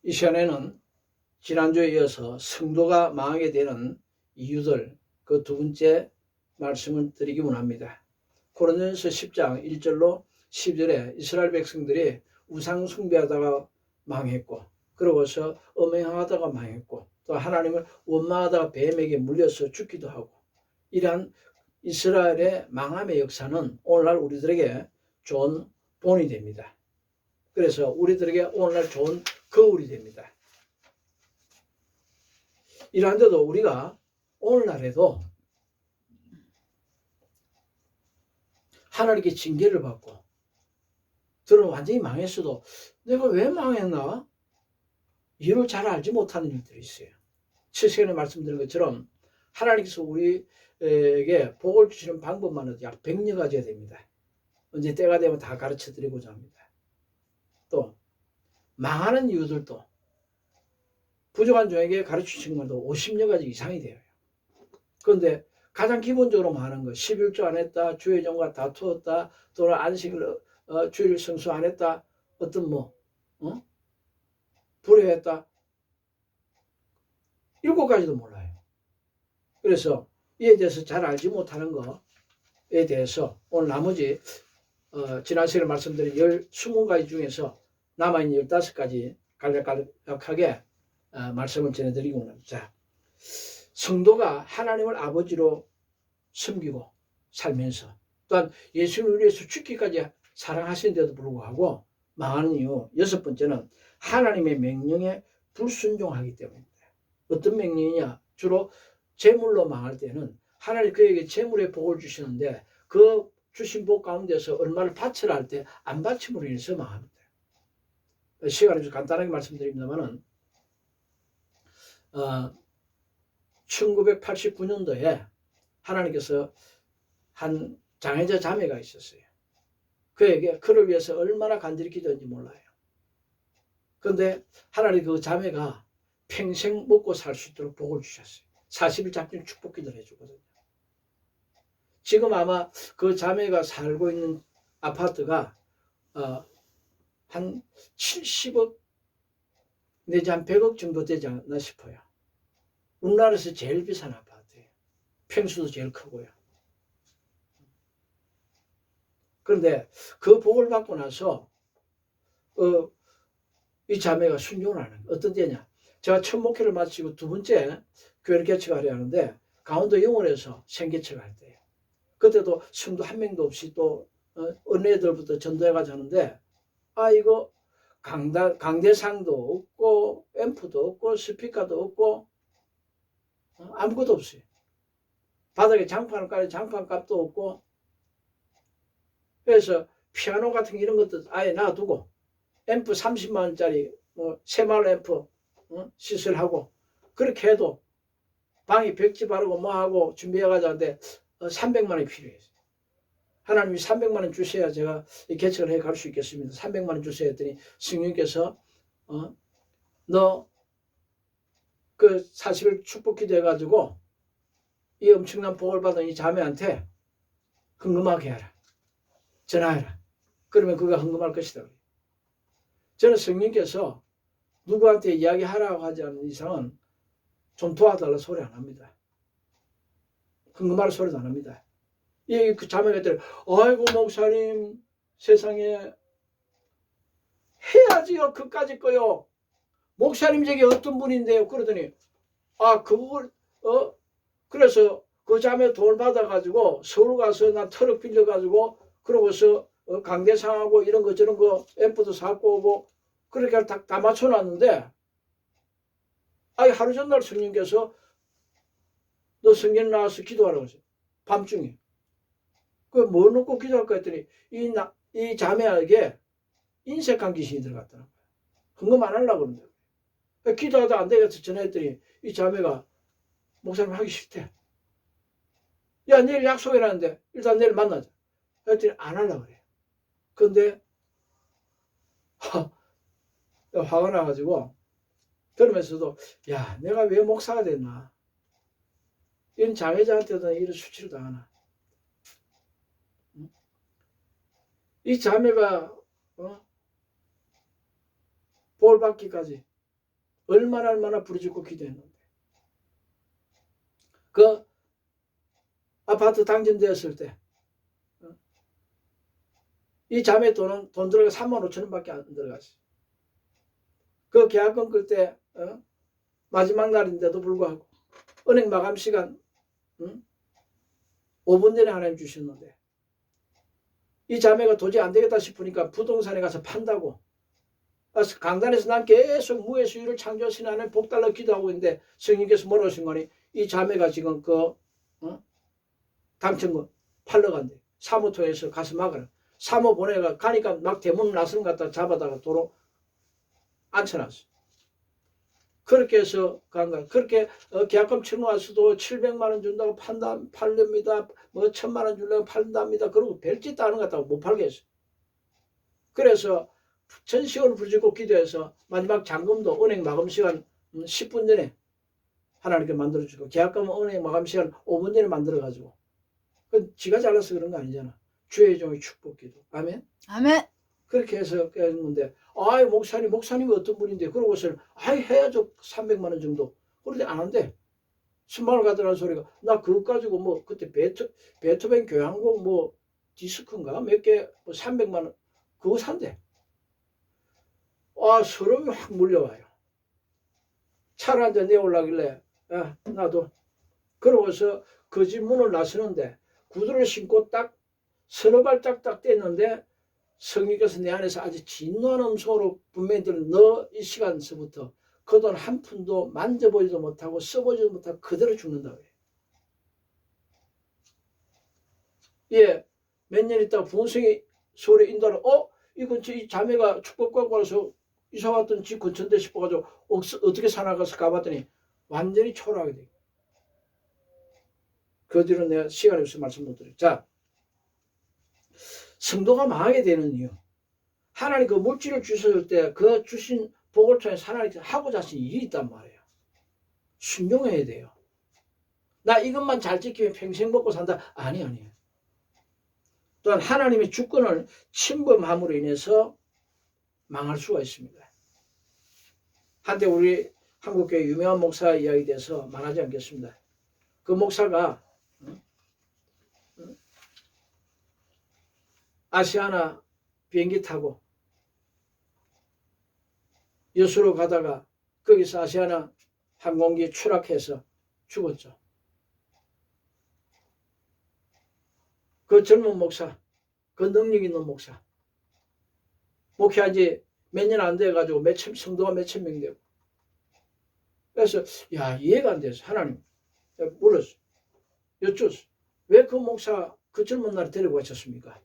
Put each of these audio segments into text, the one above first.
이 시간에는 지난주에 이어서 성도가 망하게 되는 이유들, 그 두 번째 말씀을 드리기 원합니다. 고린도전서 10장 1절로 10절에 이스라엘 백성들이 우상 숭배하다가 망했고, 그러고서 음행하다가 망했고, 또 하나님을 원망하다가 뱀에게 물려서 죽기도 하고, 이러한 이스라엘의 망함의 역사는 오늘날 우리들에게 좋은 본이 됩니다. 그래서 우리들에게 오늘날 좋은 거울이 됩니다. 이러한데도 우리가 오늘날에도 하나님께 징계를 받고, 들은 완전히 망했어도 내가 왜 망했나? 이유를 잘 알지 못하는 일들이 있어요. 7시간에 말씀드린 것처럼 하나님께서 우리에게 복을 주시는 방법만으로도 약 100여 가지가 됩니다. 언제 때가 되면 다 가르쳐 드리고자 합니다. 또 망하는 이유들도 부족한 종에게 가르치신 것도 50여 가지 이상이 돼요. 그런데 가장 기본적으로 많은 거, 11조 안 했다, 주의 종과 다투었다, 또는 안식을 주일 성수 안 했다, 어떤 불효했다, 7가지도 몰라요. 그래서 이에 대해서 잘 알지 못하는 것에 대해서 오늘 나머지 지난 시간에 말씀드린 20가지 중에서 남아있는 15가지 간략하게 말씀을 전해드리고 합니다. 자, 성도가 하나님을 아버지로 섬기고 살면서 또한 예수를 위해서 죽기까지 사랑하시는데도 불구하고 망하는 이유 6번째는 하나님의 명령에 불순종하기 때문입니다. 어떤 명령이냐? 주로 재물로 망할 때는 하나님 그에게 재물의 복을 주시는데 그 주신 복 가운데서 얼마를 바치라 할 때 안 바침으로 인해서 망합니다. 시간을 좀 간단하게 말씀드립니다만은 1989년도에 하나님께서 한 장애자 자매가 있었어요. 그에게 그를 위해서 얼마나 간절히 기도했는지 몰라요. 그런데 하나님 그 자매가 평생 먹고 살 수 있도록 복을 주셨어요. 40일 작정 축복 기도를 해주거든요. 지금 아마 그 자매가 살고 있는 아파트가 한 70억 내지 한 100억 정도 되지 않나 싶어요. 우리나라에서 제일 비싼 아파트예요. 평수도 제일 크고요. 그런데 그 복을 받고 나서 이 자매가 순종을 하는 거예요. 어떤 때냐? 제가 첫 목회를 마치고 두 번째 교회를 개척하려 하는데 강원도 영월에서 생개척을 할 때예요. 그때도 성도 한 명도 없이 또 언니들부터 전도해가지고 하는데 이거 강대상도 없고 앰프도 없고 스피커도 없고 아무것도 없어요. 바닥에 장판을 깔려 장판값도 없고, 그래서 피아노 같은 이런 것도 아예 놔두고 앰프 30만 원짜리 새마을 앰프 시술하고 그렇게 해도 방에 벽지 바르고 뭐하고 준비해가지고 하는데 300만 원이 필요했어요. 하나님이 300만 원 주셔야 제가 개척을 해 갈 수 있겠습니다. 300만 원 주셔야 했더니 성령께서 너 그 40일 축복 기도해가지고 이 엄청난 복을 받은 이 자매한테 헌금하게 하라. 전화해라. 그러면 그가 헌금할 것이다. 저는 성령께서 누구한테 이야기하라고 하지 않는 이상은 좀 도와달라 소리 안 합니다. 헌금할 소리도 안 합니다. 그 자매가 했더니 아이고 목사님 세상에 해야지요. 그까짓 거요. 목사님 저게 어떤 분인데요. 그러더니 그걸 그래서 그 자매 돈 받아가지고 서울 가서 나 트럭 빌려가지고 그러고서 강대상하고 이런 거 저런 거 앰프도 사고 오고 그렇게 다 맞춰놨는데 하루 전날 성령께서 너 성경 나와서 기도하라고 했어요. 밤중에. 뭐 놓고 기도할까 했더니 이 자매에게 인색한 귀신이 들어갔더라고요. 헌금 안 하려고 그러는데 기도하다 안 되겠어 전화했더니 이 자매가 목사님 하기 싫대. 야 내일 약속해놨는데 일단 내일 만나자. 했더니 안 하려고 그래요. 그런데 화가 나가지고 그러면서도 야 내가 왜 목사가 됐나. 이런 장애자한테도 이런 수치를 당하나. 이 자매가 볼 받기까지 얼마나 부르짖고 기도했는데. 그 아파트 당첨되었을 때 이 자매 돈은 돈 들어가 35,000원밖에 안 들어갔어요. 그 계약금 끌 때 마지막 날인데도 불구하고 은행 마감 시간 5분 전에 하나님 주셨는데 이 자매가 도저히 안 되겠다 싶으니까 부동산에 가서 판다고. 그래서 강단에서 난 계속 무의 수유를 창조하신 하나님 복 달라 기도하고 있는데 성령께서 뭐라고 하신 거니? 이 자매가 지금 그 당첨금 팔러 간대. 사무소에서 가서 막으라. 사무 보내가 가니까 막 대문 나서는 것 갖다 잡아다가 도로 앉혀놨어. 그렇게 해서 간 거야. 그렇게 계약금 치러 와서도 700만 원 준다고 팔렵니다. 뭐 1000만 원 주려고 판답니다. 그러고 별짓도 하는 것 같다고 못 팔게 했어. 그래서 전시원을 부르짖고 기도해서 마지막 잔금도 은행 마감 시간 10분 전에 하나님께 만들어주고 계약금은 은행 마감 시간 5분 전에 만들어가지고 그 지가 잘라서 그런 거 아니잖아. 주의 종의 축복기도. 아멘. 아멘. 그렇게 해서 깨는데 아이 목사님이 어떤 분인데 그러고서는 아이 해야죠 300만 원 정도. 그런데 안 한대. 신방을 가더라는 소리가 나 그거 가지고 뭐 그때 베토벤 교향곡 뭐 디스크인가 몇 개 뭐 300만 원 그거 산대. 아 서름이 확 물려와요. 차를 한잔 내올라길래 야 나도 그러고서 그 집 문을 나서는데 구두를 신고 딱 서너 발짝 딱 뗐는데 성령께서 내 안에서 아주 진노한 음성으로 분명히 들은 너 이 시간서부터 그 돈 한 푼도 만져보지도 못하고 써보지도 못하고 그대로 죽는다고 해요. 예, 몇 년 있다가 부흥성이 서울에 인도하러 이 근처 이 자매가 축복받고 와서 이사 왔던 집 근처인데 싶어가지고 어떻게 사나가서 가봤더니 완전히 초라하게 돼. 그 뒤로 내가 시간이 없어서 말씀 못 드려요. 자, 성도가 망하게 되는 이유. 하나님 그 물질을 주셨을 때 그 주신 복을 통해서 하나님께서 하고자 하신 일이 있단 말이에요. 순종해야 돼요. 나 이것만 잘 지키면 평생 먹고 산다. 아니에요. 또한 하나님의 주권을 침범함으로 인해서 망할 수가 있습니다. 한때 우리 한국교회 유명한 목사 이야기에 대해서 말하지 않겠습니다. 그 목사가 아시아나 비행기 타고 여수로 가다가 거기서 아시아나 항공기 추락해서 죽었죠. 그 젊은 목사, 그 능력 있는 목사, 목회한 지 몇 년 안 돼가지고 성도가 몇천 명 되고. 그래서 이해가 안 돼서 하나님 물었어. 여쭈었어. 왜 그 목사 그 젊은 날에 데리고 가셨습니까?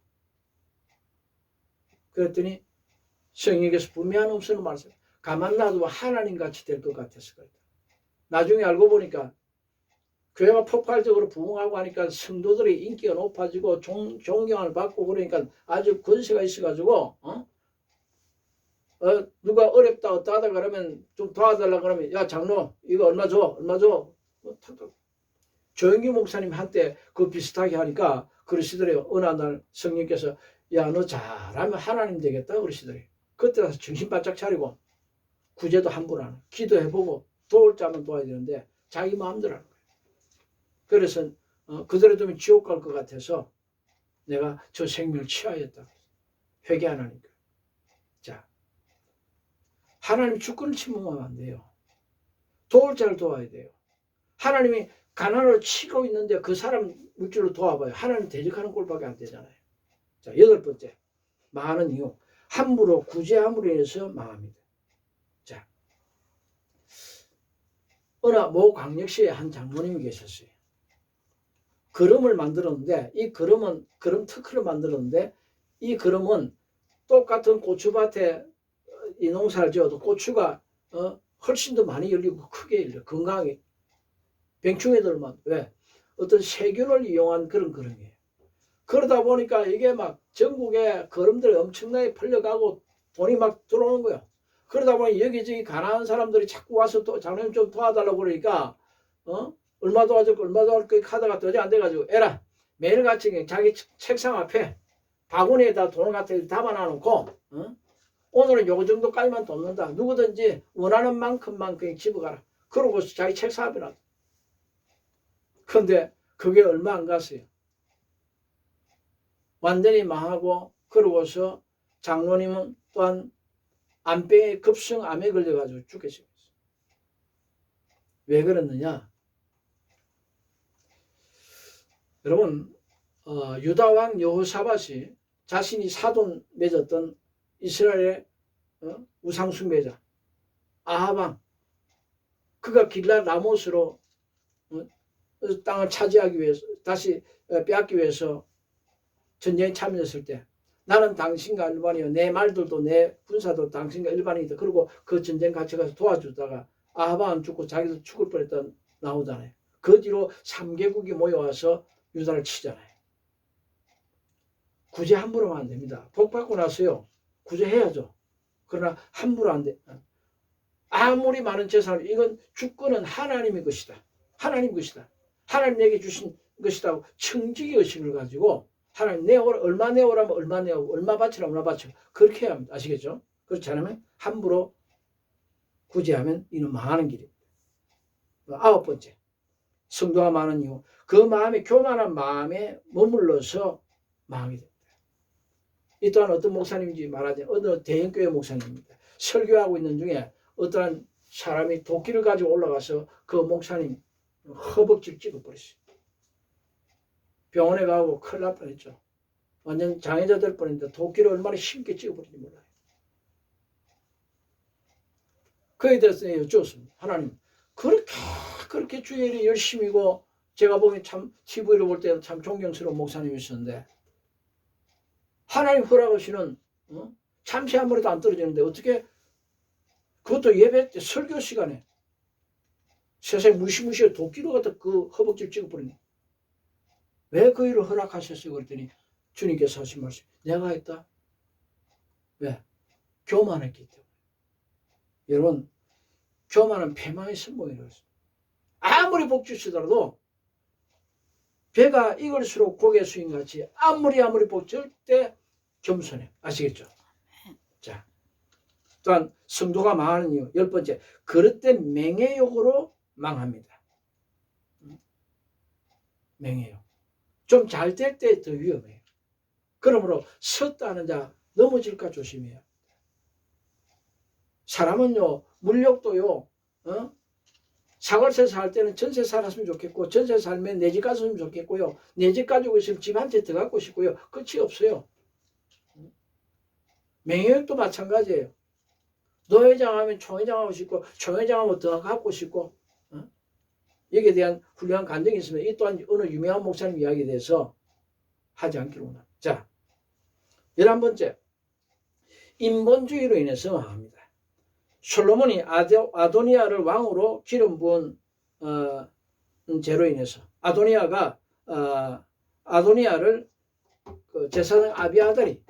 그랬더니 성령께서 분명한 음성을 말했어요. 가만 놔두면 하나님같이 될 것 같아서 그랬다. 나중에 알고 보니까 교회가 폭발적으로 부흥하고 하니까 성도들의 인기가 높아지고 존경을 받고 그러니까 아주 권세가 있어가지고 누가 어렵다 어떠하다 그러면 좀 도와달라 그러면 야 장로 이거 얼마 줘 조영기 목사님 한때 그 비슷하게 하니까 그러시더래요. 어느 날 성령께서 야 너 잘하면 하나님 되겠다 그러시더래요. 그때 가서 정신 바짝 차리고 구제도 함부로 하는 기도해보고 도울 자면 도와야 되는데 자기 마음대로 하는 거예요. 그래서 그대로 두면 지옥 갈 것 같아서 내가 저 생명을 취하였다. 회개 안 하니까. 자, 하나님 주권을 침범하면 안 돼요. 도울 자를 도와야 돼요. 하나님이 가난으로 치고 있는데 그 사람 물질로 도와봐요. 하나님 대적하는 꼴밖에 안 되잖아요. 자, 8번째. 망하는 이유. 함부로 구제함으로 인해서 망합니다. 자, 어느 모 광역시에 한 장모님이 계셨어요. 그릇을 만들었는데 이 그릇은 그릇 특허를 만들었는데 이 그릇은 똑같은 고추밭에 이 농사를 지어도 고추가 훨씬 더 많이 열리고 크게 열려 건강하게 병충해들만 왜 어떤 세균을 이용한 그런 그릇이에요. 그러다 보니까 이게 막 전국에 거름들이 엄청나게 풀려가고 돈이 막 들어오는 거예요. 그러다 보니 여기저기 가난한 사람들이 자꾸 와서 또 장로님 좀 도와달라고 그러니까 얼마 도와줄까 얼마 도와줄까 하다가 도저히 안 돼가지고 에라 매일같이 자기 책상 앞에 바구니에다 돈을 갖다 담아놔 놓고 오늘은 요 정도까지만 돕는다. 누구든지 원하는 만큼만 그냥 집어가라. 그러고 자기 책 사업이라. 근데 그게 얼마 안 갔어요. 완전히 망하고 그러고서 장로님은 또한 암병에 급성암에 걸려가지고 죽겠어요. 왜 그랬느냐? 여러분 유다왕 여호사밧이 자신이 사돈 맺었던 이스라엘의 우상숭배자 아합왕 그가 길랏 라못으로 땅을 차지하기 위해서 다시 빼앗기 위해서 전쟁에 참여했을 때 나는 당신과 일반이요 내 말들도 내 군사도 당신과 일반이다. 그리고 그 전쟁 같이 가서 도와주다가 아합왕은 죽고 자기도 죽을 뻔했던 나오잖아요. 그 뒤로 3개국이 모여와서 유다를 치잖아요. 구제 함부로 하면 안 됩니다. 복 받고 나서요 구제해야죠. 그러나 함부로 안 돼. 아무리 많은 재산을 이건 주권은 하나님의 것이다. 하나님 것이다. 하나님 내게 주신 것이다. 청지기 의식을 가지고 하나님 내오라 얼마 내오라면 얼마 내오고 얼마 바치라면 얼마 바치고 그렇게 해야 합니다. 아시겠죠? 그렇지 않으면 함부로 구제하면 이는 망하는 길입니다. 9번째 성도가 많은 이유 그 마음에 교만한 마음에 머물러서 망하게 됩니다. 이 또한 어떤 목사님인지 말하지 어느 대형교회 목사님입니다. 설교하고 있는 중에 어떠한 사람이 도끼를 가지고 올라가서 그 목사님 허벅지를 찍어버렸어요. 병원에 가고 큰일 날 뻔했죠. 완전 장애자 될 뻔했는데 도끼를 얼마나 힘있게 찍어버린지 몰라요. 그에 대해서 여쭈었습니다. 하나님 그렇게 주일이 열심이고 제가 보기엔 참 TV로 볼 때는 참 존경스러운 목사님이셨는데 하나님 허락하시는 잠시 한 번에도 안 떨어지는데 어떻게 그것도 예배 때 설교 시간에 세상에 무시무시해 도끼로 갖다 그 허벅지를 찍어버리네. 왜 그 일을 허락하셨어요? 그랬더니 주님께서 하신 말씀 내가 했다. 왜? 교만했기 때문에. 여러분 교만은 패망의 선봉이라고 했어요. 아무리 복 주시더라도 배가 익을수록 고개 수인같이 아무리 복 절대 겸손해. 아시겠죠? 자, 또한 성도가 망하는 이유 10번째 그릇된 맹해욕으로 망합니다. 맹해욕 좀 잘 될 때 더 위험해요. 그러므로 섰다 하는 자 넘어질까 조심해요. 사람은요 물욕도요 사골세 살 때는 전세 살았으면 좋겠고 전세 살면 내 집 갔으면 좋겠고요. 내 집 가지고 있으면 집 한 채 더 갖고 싶고요. 끝이 없어요. 맹욕도 마찬가지예요. 노회장 하면 총회장 하고 싶고 총회장 하면 더 갖고 싶고 여기에 대한 훌륭한 감정이 있으면 이 또한 어느 유명한 목사님 이야기에 대해서 하지 않기로 원합니다. 자, 11번째 인본주의로 인해서 망합니다. 솔로몬이 아도니아를 왕으로 기름 부은 죄로 인해서 아도니아를 그 제사장 아비아달이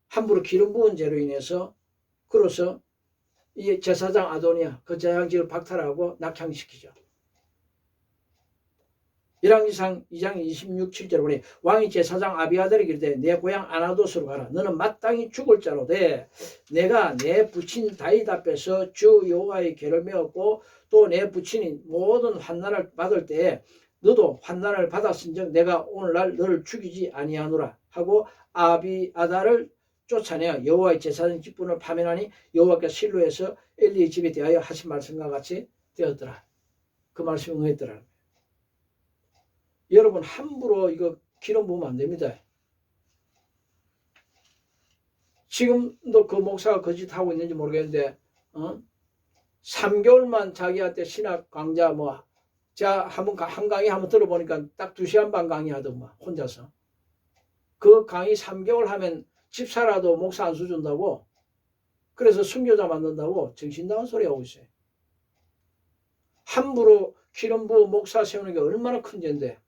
함부로 기름 부은 죄로 인해서 그로서 이 제사장 아도니아 그 제사장직을 박탈하고 낙향시키죠. 열왕기상 2장 26, 7절에 보니 왕이 제사장 아비아달에게 이르되 내 고향 아나도스로 가라. 너는 마땅히 죽을 자로 돼. 내가 내 부친 다윗 앞에서 주 여호와의 계를 메었고 또 내 부친이 모든 환난을 받을 때에 너도 환난을 받았은즉 내가 오늘날 너를 죽이지 아니하노라 하고 아비아달을 쫓아내어 여호와의 제사장 직분을 파면하니 여호와께서 실로에서 엘리의 집에 대하여 하신 말씀과 같이 되었더라. 그 말씀이 응했더라. 여러분 함부로 이거 기름 부으면 안 됩니다. 지금도 그 목사가 거짓하고 있는지 모르겠는데 3개월만 자기한테 신학 강좌 제가 한 강의 한번 들어보니까 딱 2시간 반 강의하더만 혼자서. 그 강의 3개월 하면 집사라도 목사 안 써준다고 그래서 순교자 만든다고 정신 나간 소리 하고 있어요. 함부로 기름 부어 목사 세우는 게 얼마나 큰 죄인데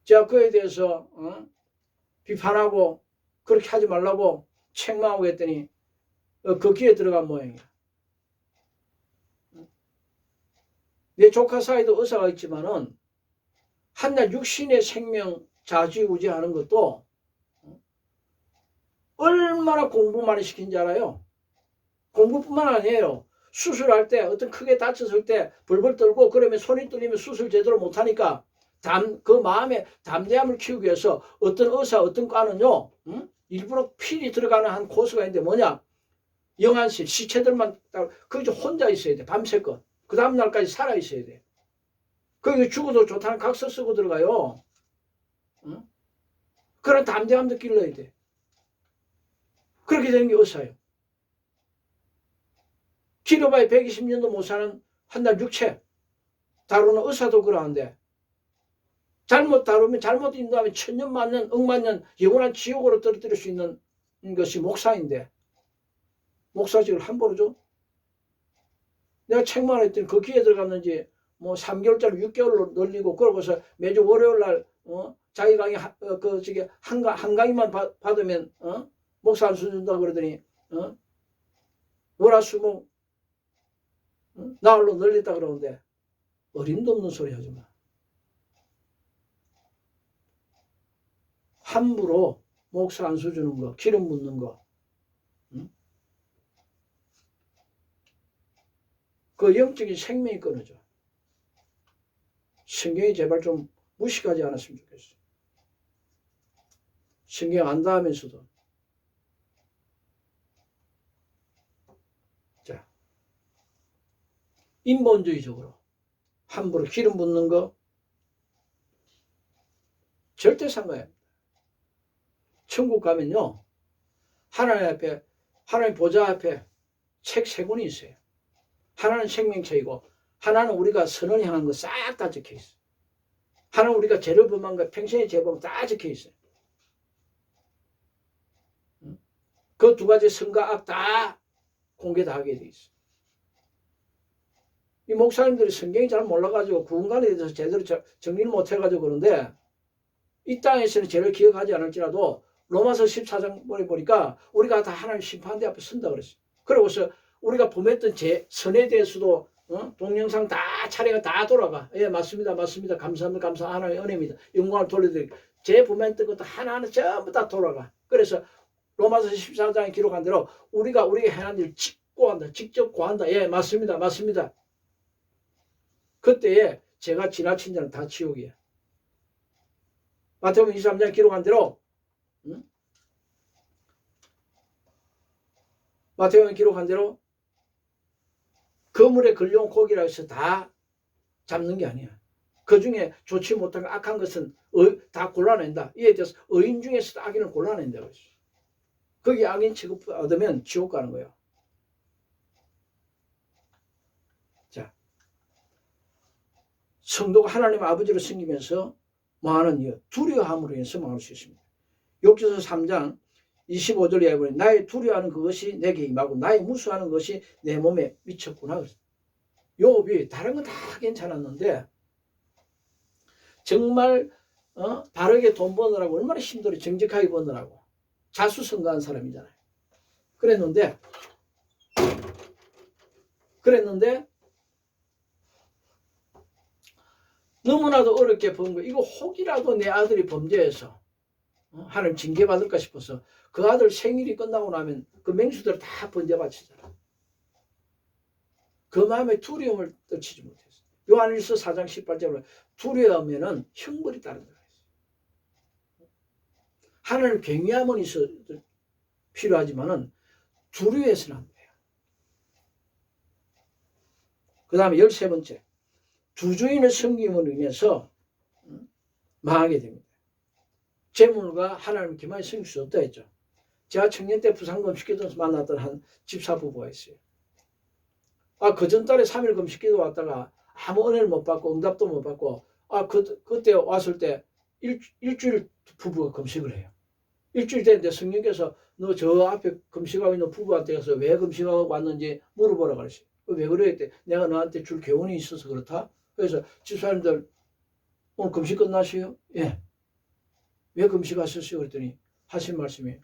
제가 그에 대해서 비판하고 그렇게 하지 말라고 책망하고 했더니 그 귀에 들어간 모양이야. 내 조카 사이도 의사가 있지만은 한날 육신의 생명 좌지우지하는 것도 얼마나 공부 많이 시킨지 알아요? 공부뿐만 아니에요. 수술할 때 어떤 크게 다쳤을 때 벌벌 떨고 그러면 손이 떨리면 수술 제대로 못하니까 그 마음에 담대함을 키우기 위해서 어떤 의사 어떤 과는요 일부러 필이 들어가는 한 코스가 있는데 뭐냐 영안실 시체들만 거기서 혼자 있어야 돼 밤새껏 그 다음날까지 살아 있어야 돼 거기 죽어도 좋다는 각서 쓰고 들어가요. 그런 담대함도 길러야 돼. 그렇게 되는 게 의사예요. 길어봐야 120년도 못 사는 한 달 육체 다루는 의사도 그러한데 잘못 다루면 잘못 인도하면 천년 만년 억만년 영원한 지옥으로 떨어뜨릴 수 있는 것이 목사인데 목사직을 함부로 줘? 내가 책만 했더니 그 기회 들어갔는지 뭐 3개월짜리 6개월로 늘리고 그러고서 매주 월요일 날 자기 강의 한 강의만 받으면 목사 안 써준다 그러더니 월화수목 나흘로 늘렸다 그러는데 어림도 없는 소리 하지 마. 함부로 목사 안 써주는 거 기름 붓는 거 그 영적인 생명이 끊어져. 성경이 제발 좀 무식하지 않았으면 좋겠어. 성경 안다 하면서도. 자, 인본주의적으로 함부로 기름 붓는 거 절대 상가야. 천국 가면요 하나님 앞에 하나님 보좌 앞에 책 3권이 있어요. 하나는 생명책이고 하나는 우리가 선을 향한 거 싹 다 적혀 있어요. 하나는 우리가 죄를 범한 거 평생의 죄범 다 적혀 있어요. 그 두 가지 선과 악 다 공개 다 하게 돼 있어요. 이 목사님들이 성경이 잘 몰라가지고 구원관에 대해서 제대로 정리를 못 해가지고 그런데 이 땅에서는 죄를 기억하지 않을지라도 로마서 14장 보니까 우리가 다 하나님 심판대 앞에 선다 그랬어요. 그러고서 우리가 범했던 죄, 선에 대해서도 동영상 다 차례가 다 돌아가. 예, 맞습니다. 맞습니다. 감사합니다. 감사 하나님의 은혜입니다. 영광을 돌려드리고 죄 범했던 것도 하나하나 전부 다 돌아가. 그래서 로마서 14장에 기록한 대로 우리가 행한 일을 직고한다. 직접 고한다. 예, 맞습니다. 맞습니다. 그때에 죄가 지나친 자는 다 지옥이야. 마태복음 23장에 기록한 대로 마태복음에 기록한 대로 그물에 걸려온 고기라 해서 다 잡는 게 아니야. 그 중에 좋지 못한 악한 것은 다 골라낸다. 이에 대해서 의인 중에서도 악인을 골라낸다고 했어. 거기 악인 취급받으면 지옥 가는 거야. 자, 성도가 하나님 아버지를 섬기면서 뭐하는 이유? 두려워함으로 인해서 망할 수 있습니다. 욥기서 3장 25절에 보니 나의 두려워하는 그것이 내게 임하고 나의 무수하는 것이 내 몸에 미쳤구나. 욥이 다른 건 다 괜찮았는데 정말 바르게 돈 버느라고 얼마나 힘들어 정직하게 버느라고 자수성가한 사람이잖아요. 그랬는데 너무나도 어렵게 번 거. 이거 혹이라도 내 아들이 범죄해서 하나님 징계받을까 싶어서 그 아들 생일이 끝나고 나면 그 맹수들을 다 번제 바치잖아. 그 마음에 두려움을 떨치지 못했어. 요한일서 4장 18절에 두려워하면은 형벌이 따른다. 하나님 경외함은 필요하지만은 두려워해서는 안 돼요. 그 다음에 13번째. 주주인을 섬김으로 인해서 망하게 됩니다. 재물과 하나님을 기만히 섬길 수 없다 했죠. 제가 청년 때 부산 금식기도에서 만났던 한 집사 부부가 있어요. 그 전달에 3일 금식기도 왔다가 아무 은혜를 못 받고 응답도 못 받고 그때 왔을 때 일주일 부부가 금식을 해요. 일주일 됐는데 성령께서 너 저 앞에 금식하고 있는 부부한테 가서 왜 금식하고 왔는지 물어보라 그랬어요. 왜 그래? 했대. 내가 너한테 줄 교훈이 있어서 그렇다. 그래서 집사님들 오늘 금식 끝나시요? 예. 왜 금식하셨어요? 그랬더니 하신 말씀이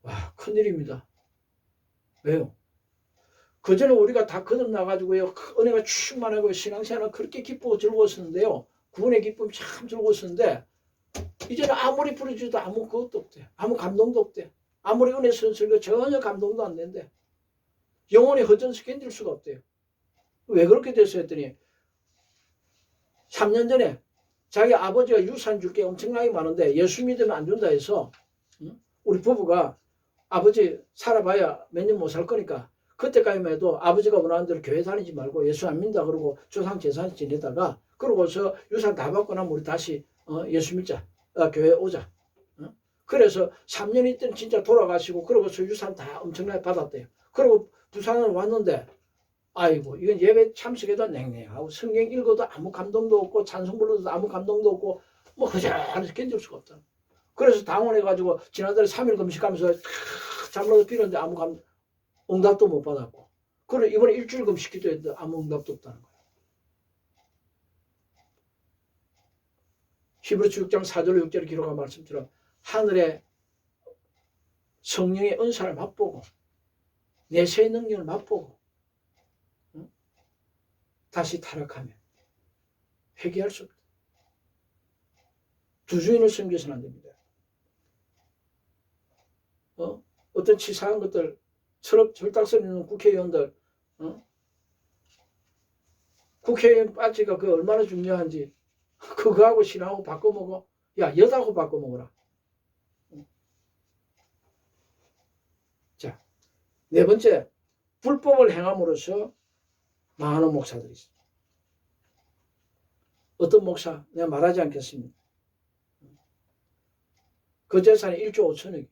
와 큰일입니다. 왜요? 그전에 우리가 다 거듭나가지고요 은혜가 충만하고 신앙생활은 그렇게 기쁘고 즐거웠었는데요. 구원의 기쁨이 참 즐거웠었는데 이제는 아무리 부르짖어도 아무 그것도 없대. 아무 감동도 없대. 아무리 은혜 선설교 전혀 감동도 안 된대. 영혼이 허전스 견딜 수가 없대요. 왜 그렇게 됐어 했더니 3년 전에 자기 아버지가 유산 줄 게 엄청나게 많은데 예수 믿으면 안 준다 해서 우리 부부가 아버지 살아봐야 몇 년 못 살 거니까 그때까지만 해도 아버지가 원하는 대로 교회 다니지 말고 예수 안 믿는다 그러고 조상 제사를 지내다가 그러고서 유산 다 받고 나면 우리 다시 예수 믿자. 교회 오자. 그래서 3년 있더니 진짜 돌아가시고 그러고서 유산 다 엄청나게 받았대요. 그리고 부산을 왔는데 아이고 이건 예배 참석해도 냉랭하고 성경 읽어도 아무 감동도 없고 찬송 불러도 아무 감동도 없고 뭐 허전해서 견딜 수가 없다. 그래서 당원해가지고 지난달에 3일 금식하면서 잠으로도 빌었는데 아무 응답도 못 받았고 그리고 이번에 일주일 금식 기도했는데 아무 응답도 없다는 거예요. 히브리서 6장 4절 6절의 기록한 말씀처럼 하늘의 성령의 은사를 맛보고 내세의 능력을 맛보고 다시 타락하면 회개할 수 없다. 두 주인을 섬겨서는 안 됩니다. 어떤 치사한 것들 철딱서리 있는 국회의원들 국회의원 빠지가 그 얼마나 중요한지 그거하고 신하고 바꿔먹어. 야 여다고 바꿔먹어라. 자, 네 번째 불법을 행함으로써 망하는 목사들이 있습니다. 어떤 목사 내가 말하지 않겠습니다. 그 재산이 1조 5천억이에요.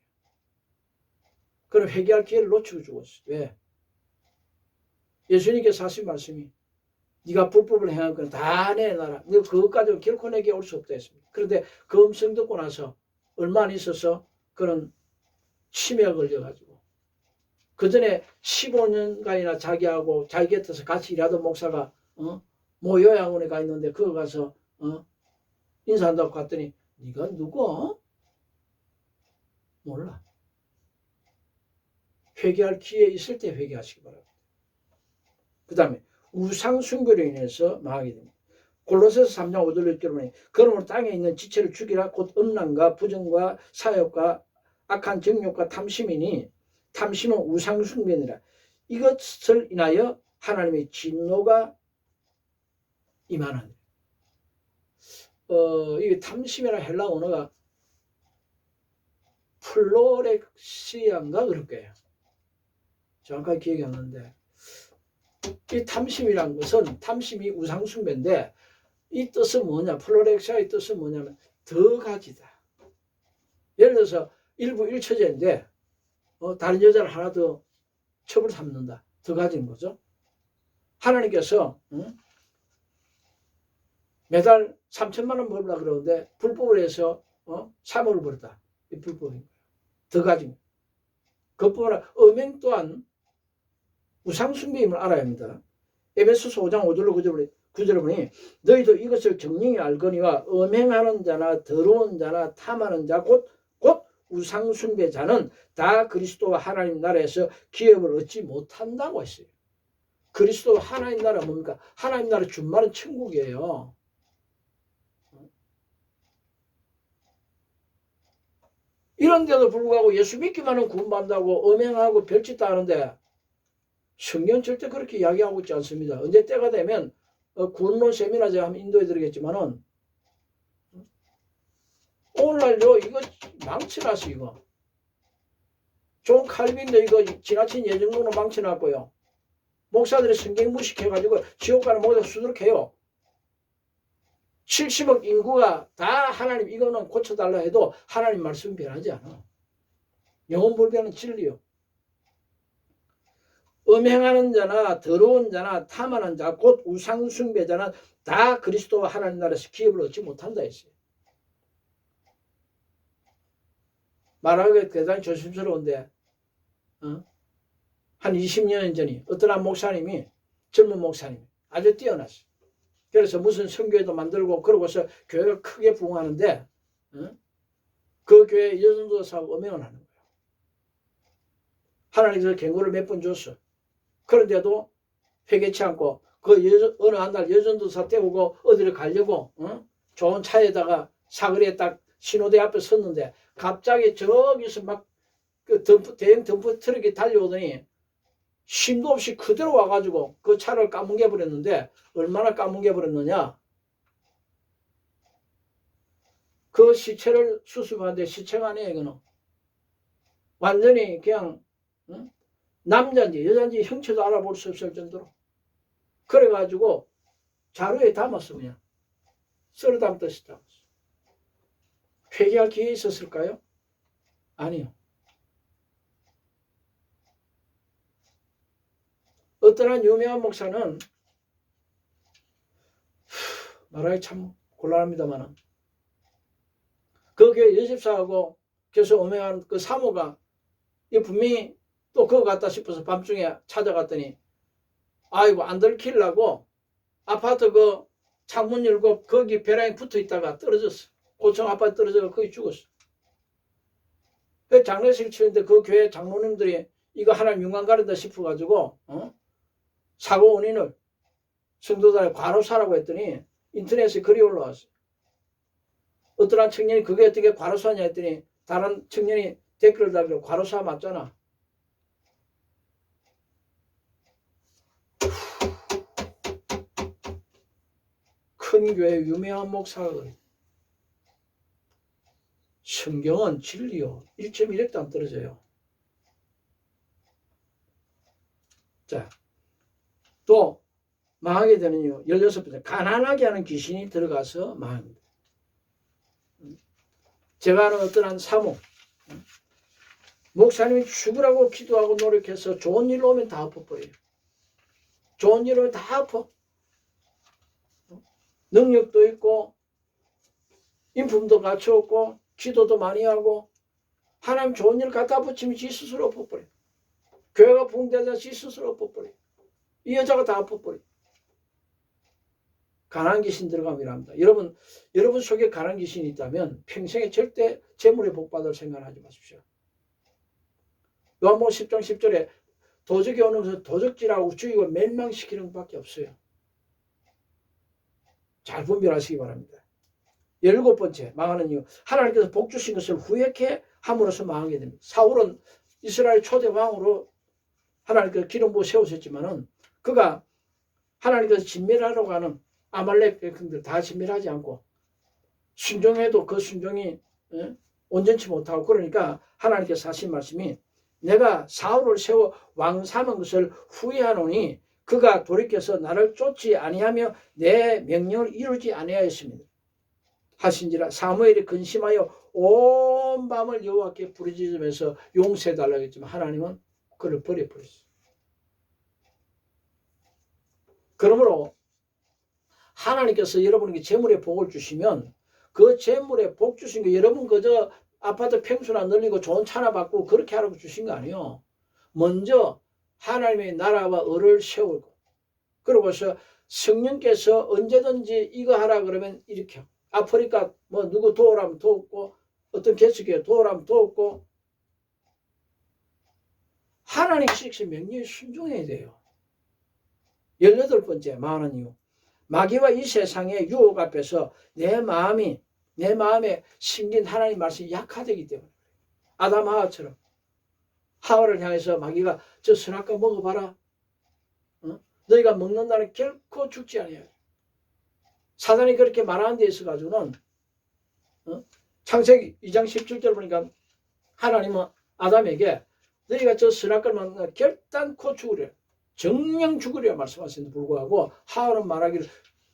그럼 회개할 기회를 놓치고 죽었어요. 왜? 예수님께서 하신 말씀이 네가 불법을 행한 건 다 내놔라. 너 그것까지 결코 내게 올 수 없다 했습니다. 그런데 그 음성 듣고 나서 얼마 안 있어서 그런 치매가 걸려가지고 그 전에 15년간이나 자기하고 자기 곁에서 같이 일하던 목사가 모 요양원에 가 있는데 그거 가서 인사한다고 갔더니 네가 누구? 몰라. 회개할 기회 있을 때 회개하시기 바랍니다. 그 다음에 우상 숭배로 인해서 망하게 됩니다. 골로새서 3장 5절로 6절에 보니 그러므로 땅에 있는 지체를 죽이라 곧 음란과 부정과 사욕과 악한 정욕과 탐심이니 탐심은 우상 숭배니라. 이것을 인하여 하나님의 진노가 임하는. 이 탐심이라 헬라 언어가 플로렉시아인가 그럴 거예요. 정확하게 기억이 안 나는데 이 탐심이란 것은 탐심이 우상숭배인데 이 뜻은 뭐냐? 플로렉시아의 뜻은 뭐냐면 더 가지다. 예를 들어서 일부 일처제인데 다른 여자를 하나 더 첩을 삼는다. 더 가지는 거죠. 하나님께서 매달 3천만 원 벌라 그러는데 불법을 해서 3억을 벌었다. 이 불법인 거예요. 더 가지는. 그것뿐만 아니라 음행 또한 우상숭배임을 알아야 합니다. 에베소서 5장 5절로 9절을 보니 너희도 이것을 정령히 알거니와 음행하는 자나 더러운 자나 탐하는 자 곧 우상숭배자는 다 그리스도와 하나님 나라에서 기업을 얻지 못한다고 했어요. 그리스도와 하나님 나라 뭡니까? 하나님 나라 준말은 천국이에요. 이런데도 불구하고 예수 믿기만 하면 구원받는다고 음행하고 별짓 다 하는데 성경 절대 그렇게 이야기하고 있지 않습니다. 언제 때가 되면 구원론 세미나 제가 한번 인도해 드리겠지만은 오늘날요 이거 망치났어. 이거 존 칼빈도 이거 지나친 예정론으로 망치났고요. 목사들이 성경 무식해가지고 지옥 가는 목사 수두룩해요. 70억 인구가 다 하나님 이거는 고쳐달라 해도 하나님 말씀은 변하지 않아. 영원 불변은 진리요. 음행하는 자나 더러운 자나 탐하는 자 곧 우상숭배자는 다 그리스도와 하나님 나라에서 기업을 얻지 못한다 했어요. 말하기가 대단히 조심스러운데 한 20년 전에 어떤 한 목사님이 젊은 목사님이 아주 뛰어났어요. 그래서 무슨 선교회도 만들고 그러고서 교회가 크게 부흥하는데 그 교회 여전도사하고 음행을 하는 거예요. 하나님께서 경고를 몇 번 줬어. 그런데도 회개치 않고 어느 한 날 여전도사 때우고 어디를 가려고 좋은 차에다가 사거리에 딱 신호대 앞에 섰는데 갑자기 저기서 막 그 대형 덤프 트럭이 달려오더니 쉼도 없이 그대로 와가지고 그 차를 까뭉개 버렸는데 얼마나 까뭉개 버렸느냐. 그 시체를 수습하는데 시체가 아니에요. 이거는 완전히 그냥 남자인지 여자인지 형체도 알아볼 수 없을 정도로. 그래가지고 자루에 담았어. 그냥 썰어 담듯이 담았어. 회개할 기회 있었을까요? 아니요. 어떤 한 유명한 목사는 말하기 참 곤란합니다만 그 교회 여집사하고 계속 음행하는 그 사모가 분명히 또 그거 같다 싶어서 밤중에 찾아갔더니 아이고 안 들키려고 아파트 그 창문 열고 거기 벼랑에 붙어 있다가 떨어졌어. 고층 아파트 떨어져서 거기 죽었어. 그 장례식 치는데 그 교회 장로님들이 이거 하나님 윤곽 가른다 싶어가지고 사고 원인을 성도들의 과로사라고 했더니 인터넷에 글이 올라왔어요. 어떤 한 청년이 그게 어떻게 과로사냐 했더니 다른 청년이 댓글을 달고 과로사 맞잖아. 큰 교회 유명한 목사가 성경은 진리요. 1.1획도 안 떨어져요. 자, 또 망하게 되는 이유 16번째 가난하게 하는 귀신이 들어가서 망합니다. 제가 아는 어떤 한 사모 목사님이 죽으라고 기도하고 노력해서 좋은 일로 오면 다 엎어버려요. 좋은 일로 오면 다 엎어. 능력도 있고 인품도 갖추었고 기도도 많이 하고 하나님 좋은 일 갖다 붙이면 지 스스로 엎어버려요. 교회가 붕대자 지 스스로 엎어버려요. 이 여자가 다 엎어버려요. 가난 귀신 들어감이랍니다. 여러분 속에 가난 귀신이 있다면 평생에 절대 재물에 복받을 생각을 하지 마십시오. 요한복음 10장 10절에 도적이 오는 것은 도적질하고 죽이고 멸망시키는 것밖에 없어요. 잘 분별하시기 바랍니다. 17번째 망하는 이유 하나님께서 복 주신 것을 후회케 함으로써 망하게 됩니다. 사울은 이스라엘 초대 왕으로 하나님께서 기름 부어 세우셨지만은 그가 하나님께서 진멸하려고 하는 아말렉 백성들 다 진멸하지 않고 순종해도 그 순종이 온전치 못하고 그러니까 하나님께서 하신 말씀이 내가 사울을 세워 왕 삼은 것을 후회하노니 그가 돌이켜서 나를 쫓지 아니하며 내 명령을 이루지 아니하였습니다. 하신지라 사무엘이 근심하여 온 밤을 여호와께 부르짖으면서 용서해달라고 했지만 하나님은 그를 버려버렸어요. 그러므로 하나님께서 여러분에게 재물의 복을 주시면 그 재물의 복 주신 거 여러분 그저 아파트 평수나 늘리고 좋은 차나 받고 그렇게 하라고 주신 거 아니에요. 먼저 하나님의 나라와 을을 세우고 그러고서 성령께서 언제든지 이거 하라 그러면 이렇게 아프리카 뭐 누구 도우라면 도우고 어떤 개척에 도우라면 도우고 하나님께서 명령에 순종해야 돼요. 18번째 망하는 이유 마귀와 이 세상의 유혹 앞에서 내 마음에 심긴 하나님 말씀이 약화되기 때문에 아담 하와처럼 하와를 향해서 마귀가 저 선악과 먹어봐라. 너희가 먹는 날은 결코 죽지 아니하리라. 사단이 그렇게 말하는 데 있어 가지고는 창세기 2장 17절 보니까 하나님은 아담에게 너희가 저 선악과를 먹는 결단코 죽으리라. 정령 죽으리라 말씀하시는데 불구하고 하와는 말하기를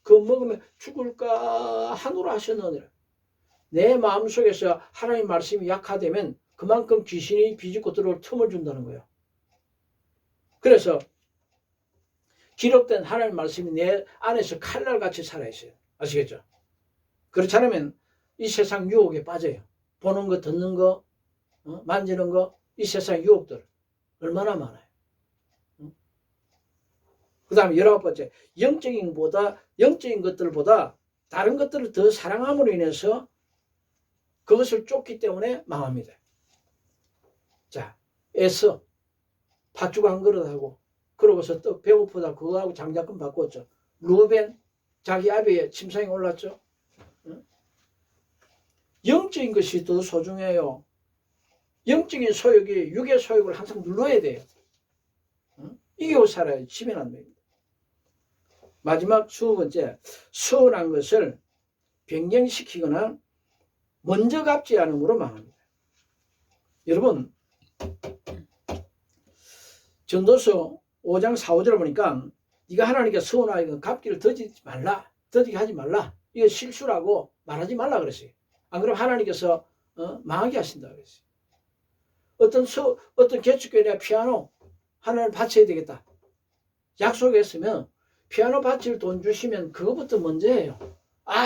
그거 먹으면 죽을까 하노라 하셨느니라. 내 마음속에서 하나님 말씀이 약화되면 그만큼 귀신이 비집고 들어올 틈을 준다는 거예요. 그래서 기록된 하나님 말씀이 내 안에서 칼날같이 살아있어요. 아시겠죠? 그렇지 않으면 이 세상 유혹에 빠져요. 보는 거, 듣는 거, 만지는 거, 이 세상 유혹들 얼마나 많아요. 그 다음에 19번째 영적인 것들보다 다른 것들을 더 사랑함으로 인해서 그것을 쫓기 때문에 망합니다. 자, 애써 팥죽 한 그릇 하고 그러고서 또 배고프다 그거하고 장작금 바꿨죠. 루벤 자기 아비의 침상에 올랐죠. 영적인 것이 더 소중해요. 영적인 소욕이 육의 소욕을 항상 눌러야 돼요. 이기고 살아야 지면 안 됩니다. 마지막 20번째, 서운한 것을 변경시키거나 먼저 갚지 않음으로 망합니다. 여러분, 전도서 5장 4, 5절을 보니까 네가 하나님께 서운하게 갚기를 더디게 하지 말라. 이거 실수라고 말하지 말라 그랬어요. 안 그러면 하나님께서 망하게 하신다 그랬어요. 어떤 개축교회나 피아노 하나님 바쳐야 되겠다. 약속했으면 피아노 바칠 돈 주시면 그것부터 먼저 해요.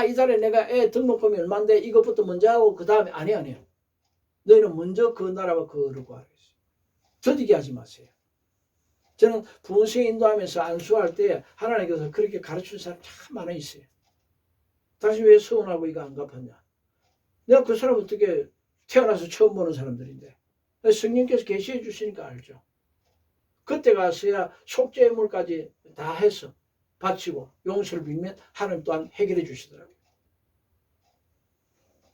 이달에 내가 애 등록금이 얼마인데 이것부터 먼저 하고 그 다음에 아니에요. 너희는 먼저 그 나라와 거르고 하라 했어요. 더디게 하지 마세요. 저는 부흥생 인도하면서 안수할 때 하나님께서 그렇게 가르치는 사람 참 많아 있어요. 당신 왜 서운하고 이거 안 갚았냐? 내가 그 사람 어떻게 태어나서 처음 보는 사람들인데 성령께서 계시해 주시니까 알죠. 그때 가서야 속죄물까지 다 해서 바치고 용서를 빌면 하나님 또한 해결해 주시더라고요.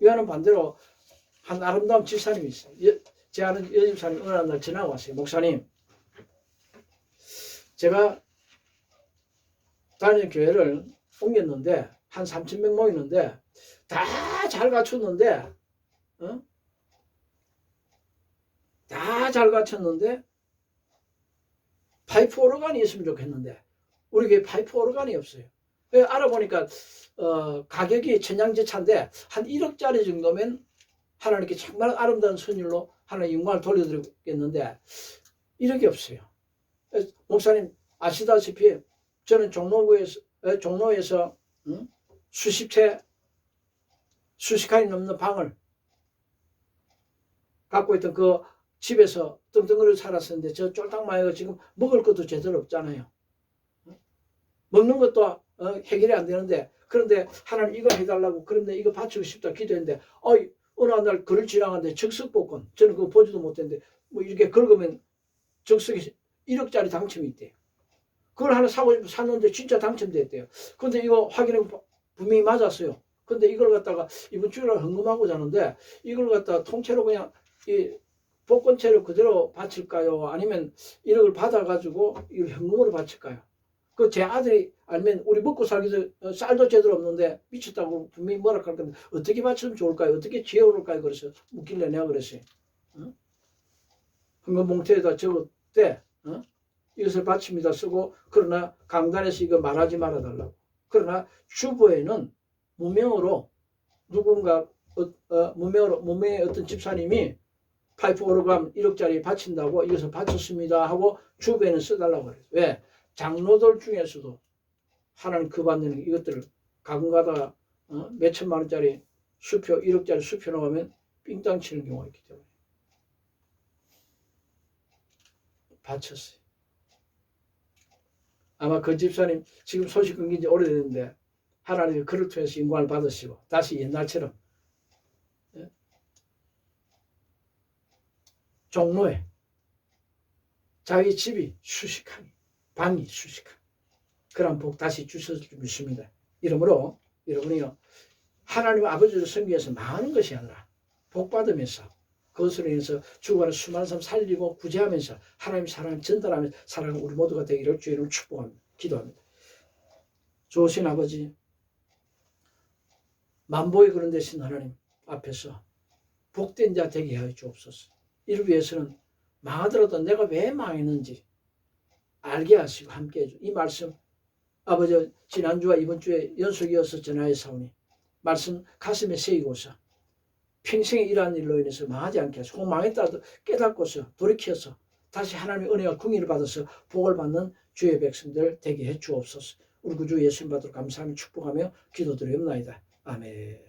이와는 반대로 한 아름다운 집사님이 있어요. 제 아는 여집사님이 어느 날 전화가 왔어요. 목사님, 제가 다니는 교회를 옮겼는데 한 3,000명 모이는데 다 잘 갖췄는데 다 잘 갖췄는데 파이프 오르간이 있으면 좋겠는데 우리 교회 파이프 오르간이 없어요. 알아보니까 가격이 천양지차인데 한 1억짜리 정도면 하나님께 정말 아름다운 선율로 하나님 영광을 돌려드리겠는데 1억이 없어요. 목사님 아시다시피 저는 종로에서 수십 칸이 넘는 방을 갖고 있던 그 집에서 떵떵거리고 살았었는데 저 쫄딱마이가 지금 먹을 것도 제대로 없잖아요. 먹는 것도 해결이 안 되는데 그런데 하나님 이거 해달라고 그런데 이거 바치고 싶다 기도했는데 어느 날 글을 지나가는데 즉석복권 저는 그거 보지도 못했는데 뭐 이렇게 긁으면 즉석이 1억짜리 당첨이 있대요. 그걸 하나 사고 싶어 샀는데 진짜 당첨됐대요. 근데 이거 확인해 분명히 맞았어요. 근데 이걸 갖다가 이번 주일에 헌금하고 자는데 이걸 갖다가 통째로 그냥 이 복권채를 그대로 바칠까요? 아니면 1억을 받아가지고 이걸 현금으로 바칠까요? 그 제 아들이 알면 우리 먹고 살기 위해서 쌀도 제대로 없는데 미쳤다고 분명히 뭐라 할 건데 어떻게 바치면 좋을까요? 어떻게 지어올까요? 그래서 묻길래 내가 그랬어요. 헌금 봉투에다 적었대. 이것을 바칩니다 쓰고 그러나 강단에서 이거 말하지 말아달라고. 그러나 주보에는 무명으로 누군가 무명의 어떤 집사님이 파이프 오르감 1억짜리 바친다고 이것을 바쳤습니다 하고 주변에 써달라고 그래요. 왜? 장로들 중에서도 하나님 그 받는 이것들을 가끔 가다가 몇 천만 원짜리 수표 1억짜리 수표 나가면 삥땅 치는 경우가 있기 때문에 바쳤어요. 아마 그 집사님 지금 소식 끊긴 지 오래됐는데 하나님이 그를 통해서 영광을 받으시고 다시 옛날처럼 종로에 자기 집이 수십 칸이 방이 수십 칸 그런 복 다시 주실 줄 믿습니다. 이러므로 여러분이요 하나님 아버지를 섬기면서 많은 것이 아니라 복 받으면서 그것으로 인해서 죽어가는 수많은 사람 살리고 구제하면서 하나님 사랑을 전달하면서 사랑하는 우리 모두가 되기를 주의 이름으로 축복합니다. 기도합니다. 좋으신 아버지 만복의 그런 대신 하나님 앞에서 복된 자 되게 하여 주옵소서. 이를 위해서는 망하더라도 내가 왜 망했는지 알게 하시고 함께 해줘. 이 말씀 아버지 지난주와 이번 주에 연속이어서 전하였사오니 말씀 가슴에 새기고서 평생에 이러한 일로 인해서 망하지 않게 하시고 망했다도 깨닫고서 돌이켜서 다시 하나님의 은혜와 긍휼을 받아서 복을 받는 주의 백성들 되게 해 주옵소서. 우리 구주 예수님 받도록 감사하며 축복하며 기도드리옵나이다. 아멘.